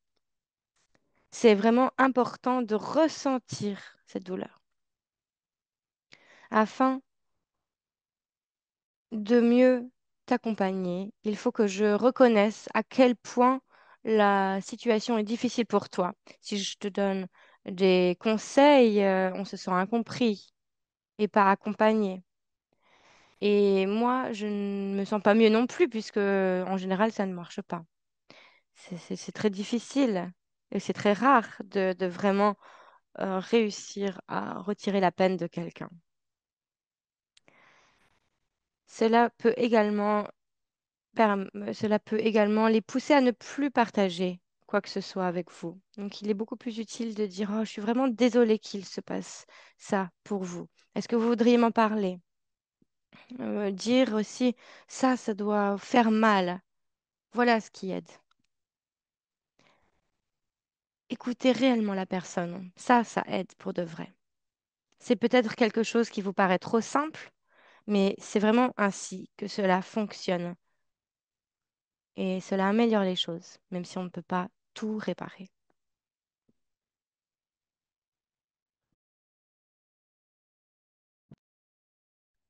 c'est vraiment important de ressentir cette douleur afin de mieux t'accompagner. Il faut que je reconnaisse à quel point la situation est difficile pour toi. Si je te donne des conseils, on se sent incompris et pas accompagné. Et moi, je ne me sens pas mieux non plus, puisque en général, ça ne marche pas. C'est très difficile et c'est très rare de vraiment réussir à retirer la peine de quelqu'un. Cela peut également, cela peut également les pousser à ne plus partager quoi que ce soit avec vous. Donc, il est beaucoup plus utile de dire, oh, je suis vraiment désolée qu'il se passe ça pour vous. Est-ce que vous voudriez m'en parler? Dire aussi, ça doit faire mal. Voilà ce qui aide. Écoutez réellement la personne. Ça aide pour de vrai. C'est peut-être quelque chose qui vous paraît trop simple, mais c'est vraiment ainsi que cela fonctionne. Et cela améliore les choses, même si on ne peut pas tout réparer.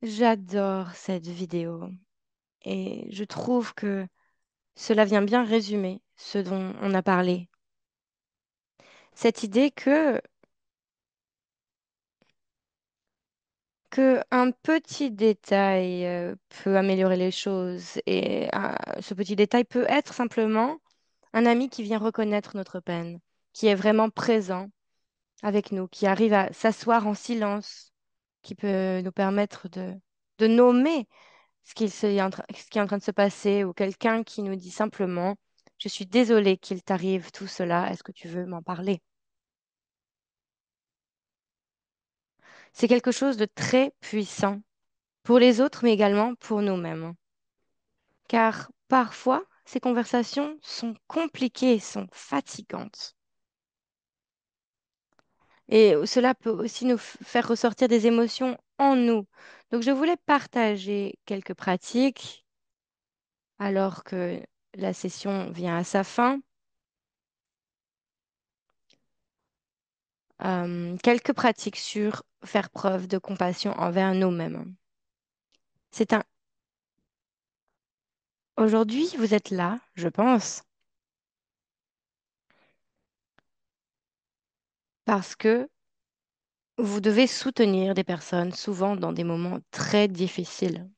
J'adore cette vidéo et je trouve que cela vient bien résumer ce dont on a parlé. Cette idée que un petit détail peut améliorer les choses et ce petit détail peut être simplement un ami qui vient reconnaître notre peine, qui est vraiment présent avec nous, qui arrive à s'asseoir en silence, qui peut nous permettre de nommer ce qui est en train de se passer, ou quelqu'un qui nous dit simplement, je suis désolée qu'il t'arrive tout cela, est-ce que tu veux m'en parler? C'est quelque chose de très puissant pour les autres, mais également pour nous-mêmes. Car parfois, ces conversations sont compliquées, sont fatigantes. Et cela peut aussi nous faire ressortir des émotions en nous. Donc, je voulais partager quelques pratiques alors que la session vient à sa fin. Quelques pratiques sur faire preuve de compassion envers nous-mêmes. C'est un... Aujourd'hui, vous êtes là, je pense, parce que vous devez soutenir des personnes, souvent dans des moments très difficiles.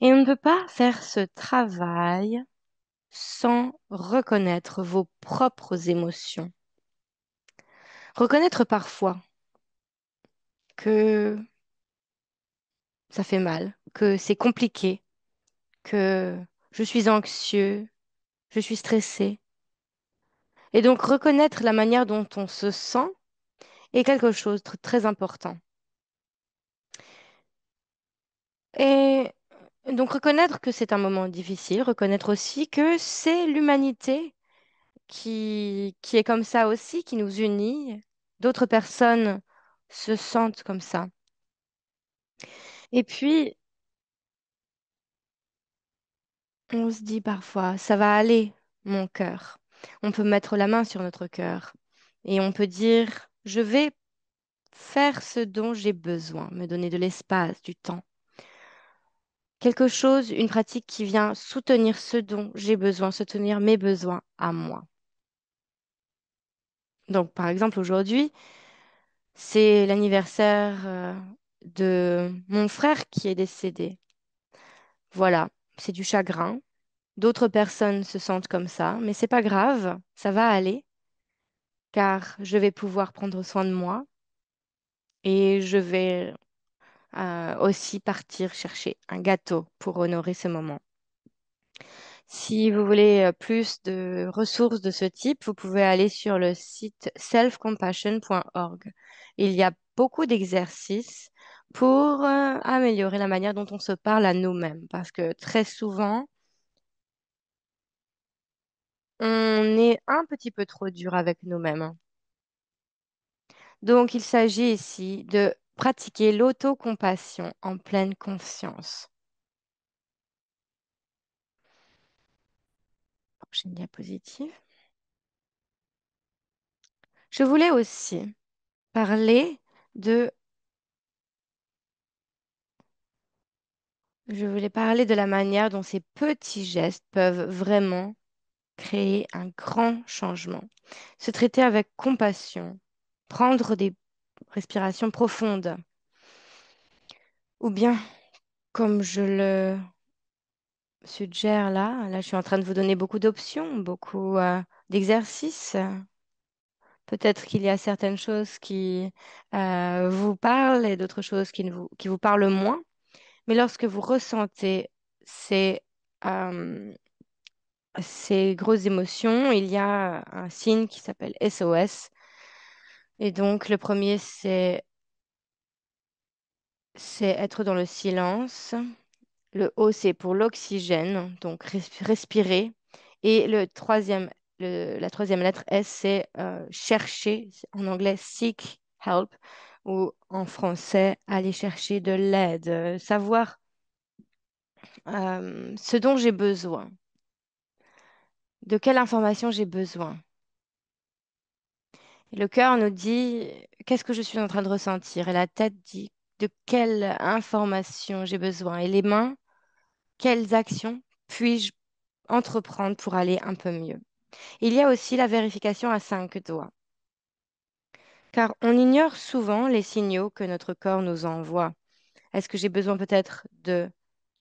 Et on ne peut pas faire ce travail sans reconnaître vos propres émotions. Reconnaître parfois que ça fait mal, que c'est compliqué, que je suis anxieux, je suis stressé. Et donc reconnaître la manière dont on se sent est quelque chose de très important. Et donc reconnaître que c'est un moment difficile, reconnaître aussi que c'est l'humanité qui est comme ça aussi, qui nous unit. D'autres personnes se sentent comme ça. Et puis, on se dit parfois, ça va aller, mon cœur. On peut mettre la main sur notre cœur et on peut dire, je vais faire ce dont j'ai besoin, me donner de l'espace, du temps. Quelque chose, une pratique qui vient soutenir ce dont j'ai besoin, soutenir mes besoins à moi. Donc, par exemple, aujourd'hui, c'est l'anniversaire de mon frère qui est décédé. Voilà, c'est du chagrin. D'autres personnes se sentent comme ça, mais c'est pas grave, ça va aller, car je vais pouvoir prendre soin de moi et je vais aussi partir chercher un gâteau pour honorer ce moment. Si vous voulez plus de ressources de ce type, vous pouvez aller sur le site selfcompassion.org. Il y a beaucoup d'exercices pour améliorer la manière dont on se parle à nous-mêmes, parce que très souvent, on est un petit peu trop dur avec nous-mêmes. Donc, il s'agit ici de pratiquer l'autocompassion en pleine conscience. Prochaine diapositive. Je voulais aussi parler de Je voulais parler de la manière dont ces petits gestes peuvent vraiment créer un grand changement. Se traiter avec compassion, prendre des respirations profondes, ou bien, comme je le suggère là, je suis en train de vous donner beaucoup d'options, beaucoup d'exercices. Peut-être qu'il y a certaines choses qui vous parlent et d'autres choses qui vous parlent moins. Mais lorsque vous ressentez ces, euh, ces grosses émotions, il y a un signe qui s'appelle SOS. Et donc, le premier, c'est être dans le silence. Le O, c'est pour l'oxygène, donc respirer. Et la troisième lettre S, c'est chercher, en anglais seek help, ou en français aller chercher de l'aide, savoir ce dont j'ai besoin, de quelle information j'ai besoin. Et le cœur nous dit qu'est-ce que je suis en train de ressentir, et la tête dit de quelle information j'ai besoin, et les mains, quelles actions puis-je entreprendre pour aller un peu mieux. Il y a aussi la vérification à 5 doigts, car on ignore souvent les signaux que notre corps nous envoie. Est-ce que j'ai besoin peut-être de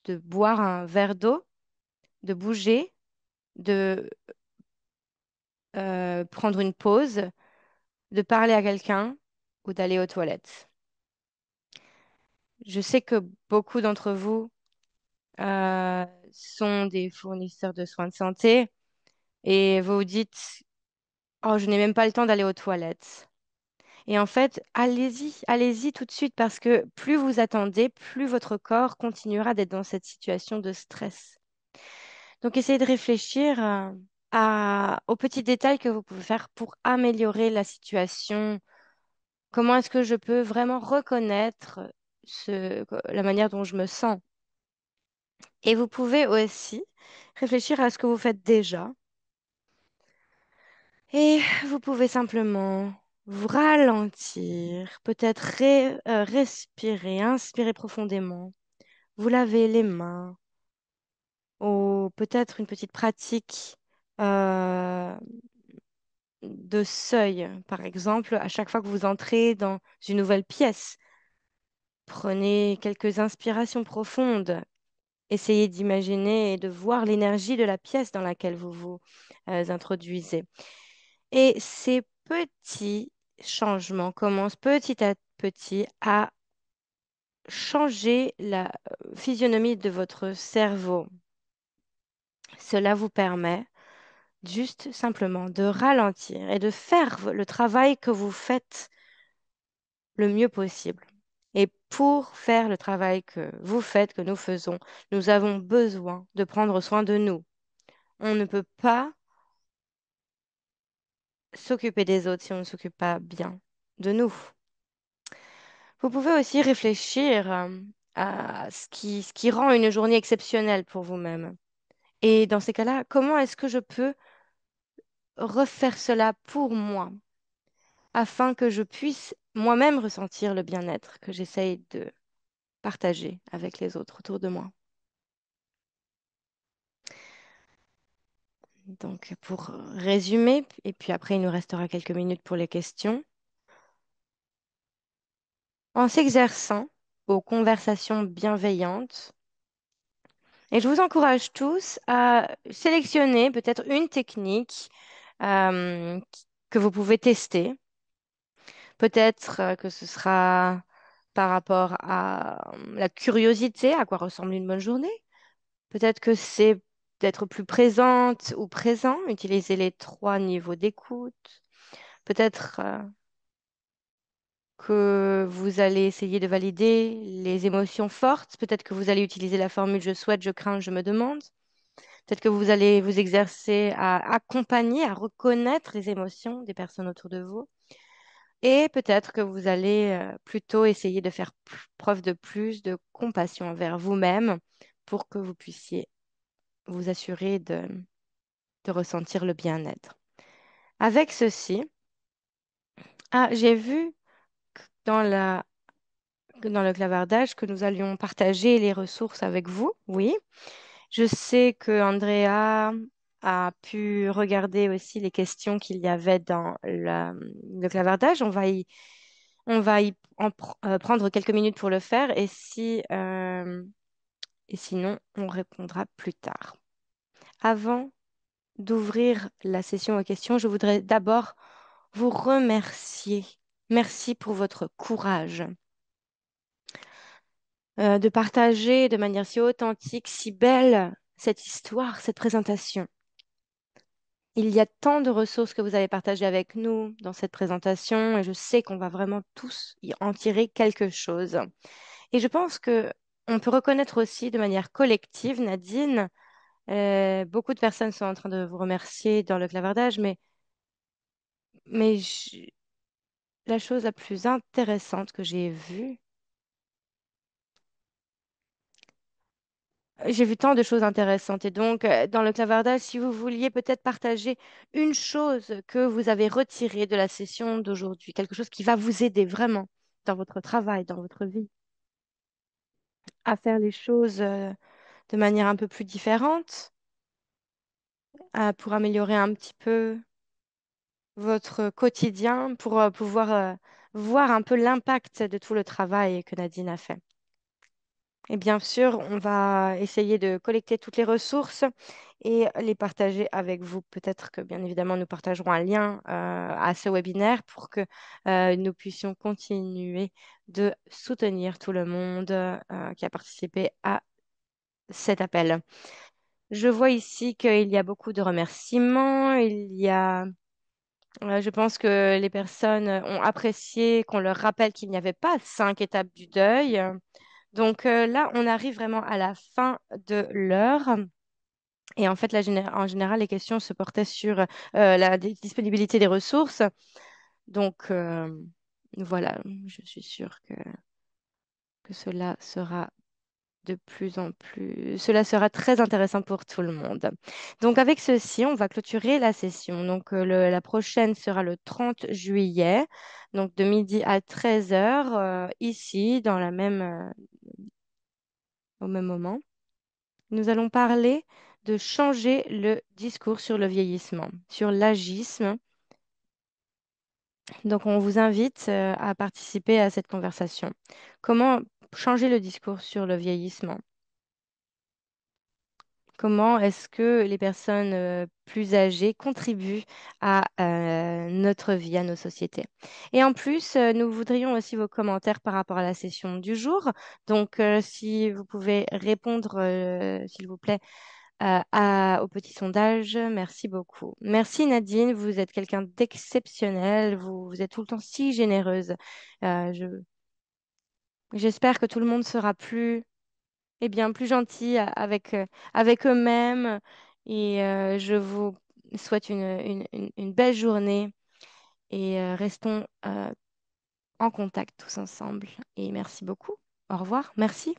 boire un verre d'eau, de bouger, de prendre une pause, de parler à quelqu'un ou d'aller aux toilettes? Je sais que beaucoup d'entre vous sont des fournisseurs de soins de santé et vous vous dites, oh, je n'ai même pas le temps d'aller aux toilettes. Et en fait, allez-y, allez-y tout de suite parce que plus vous attendez, plus votre corps continuera d'être dans cette situation de stress. Donc, essayez de réfléchir aux petits détails que vous pouvez faire pour améliorer la situation. Comment est-ce que je peux vraiment reconnaître la manière dont je me sens? Et vous pouvez aussi réfléchir à ce que vous faites déjà. Et vous pouvez simplement vous ralentir, peut-être respirer, inspirer profondément, vous laver les mains, ou peut-être une petite pratique euh, de seuil. Par exemple, à chaque fois que vous entrez dans une nouvelle pièce, prenez quelques inspirations profondes. Essayez d'imaginer et de voir l'énergie de la pièce dans laquelle vous vous introduisez. Et ces petits changements commencent petit à petit à changer la physionomie de votre cerveau. Cela vous permet juste simplement de ralentir et de faire le travail que vous faites le mieux possible. Et pour faire le travail que vous faites, que nous faisons, nous avons besoin de prendre soin de nous. On ne peut pas s'occuper des autres si on ne s'occupe pas bien de nous. Vous pouvez aussi réfléchir à ce qui rend une journée exceptionnelle pour vous-même. Et dans ces cas-là, comment est-ce que je peux refaire cela pour moi afin que je puisse moi-même ressentir le bien-être que j'essaye de partager avec les autres autour de moi. Donc, pour résumer, et puis après, il nous restera quelques minutes pour les questions. En s'exerçant aux conversations bienveillantes, et je vous encourage tous à sélectionner peut-être une technique que vous pouvez tester. Peut-être que ce sera par rapport à la curiosité, à quoi ressemble une bonne journée. Peut-être que c'est d'être plus présente ou présent, utiliser les trois niveaux d'écoute. Peut-être que vous allez essayer de valider les émotions fortes. Peut-être que vous allez utiliser la formule je souhaite, je crains, je me demande. Peut-être que vous allez vous exercer à accompagner, à reconnaître les émotions des personnes autour de vous. Et peut-être que vous allez plutôt essayer de faire preuve de plus de compassion envers vous-même pour que vous puissiez vous assurer de ressentir le bien-être. Avec ceci, j'ai vu dans dans le clavardage que nous allions partager les ressources avec vous. Oui, je sais que Andrea a pu regarder aussi les questions qu'il y avait dans le clavardage. On va prendre quelques minutes pour le faire et sinon, on répondra plus tard. Avant d'ouvrir la session aux questions, je voudrais d'abord vous remercier. Merci pour votre courage de partager de manière si authentique, si belle cette histoire, cette présentation. Il y a tant de ressources que vous avez partagées avec nous dans cette présentation et je sais qu'on va vraiment tous y en tirer quelque chose. Et je pense que on peut reconnaître aussi de manière collective, Nadine, beaucoup de personnes sont en train de vous remercier dans le clavardage, mais la chose la plus intéressante que j'ai vu tant de choses intéressantes. Et donc, dans le clavardage, si vous vouliez peut-être partager une chose que vous avez retirée de la session d'aujourd'hui, quelque chose qui va vous aider vraiment dans votre travail, dans votre vie, à faire les choses de manière un peu plus différente, pour améliorer un petit peu votre quotidien, pour pouvoir voir un peu l'impact de tout le travail que Nadine a fait. Et bien sûr, on va essayer de collecter toutes les ressources et les partager avec vous. Peut-être que, bien évidemment, nous partagerons un lien à ce webinaire pour que nous puissions continuer de soutenir tout le monde qui a participé à cet appel. Je vois ici qu'il y a beaucoup de remerciements. Je pense que les personnes ont apprécié qu'on leur rappelle qu'il n'y avait pas 5 étapes du deuil. Donc là, on arrive vraiment à la fin de l'heure. Et en fait, en général, les questions se portaient sur la disponibilité des ressources. Donc, voilà, je suis sûre que cela sera de plus en plus, cela sera très intéressant pour tout le monde. Donc, avec ceci, on va clôturer la session. Donc, la prochaine sera le 30 juillet, donc de midi à 13 heures, ici, au même moment. Nous allons parler de changer le discours sur le vieillissement, sur l'agisme. Donc, on vous invite à participer à cette conversation. Comment changer le discours sur le vieillissement? Comment est-ce que les personnes plus âgées contribuent à notre vie, à nos sociétés? Et en plus, nous voudrions aussi vos commentaires par rapport à la session du jour. Donc, si vous pouvez répondre, s'il vous plaît, au petit sondage, merci beaucoup. Merci Nadine, vous êtes quelqu'un d'exceptionnel, vous êtes tout le temps si généreuse. J'espère que tout le monde sera plus gentil avec eux-mêmes. Et je vous souhaite une belle journée et restons en contact tous ensemble. Et merci beaucoup. Au revoir. Merci.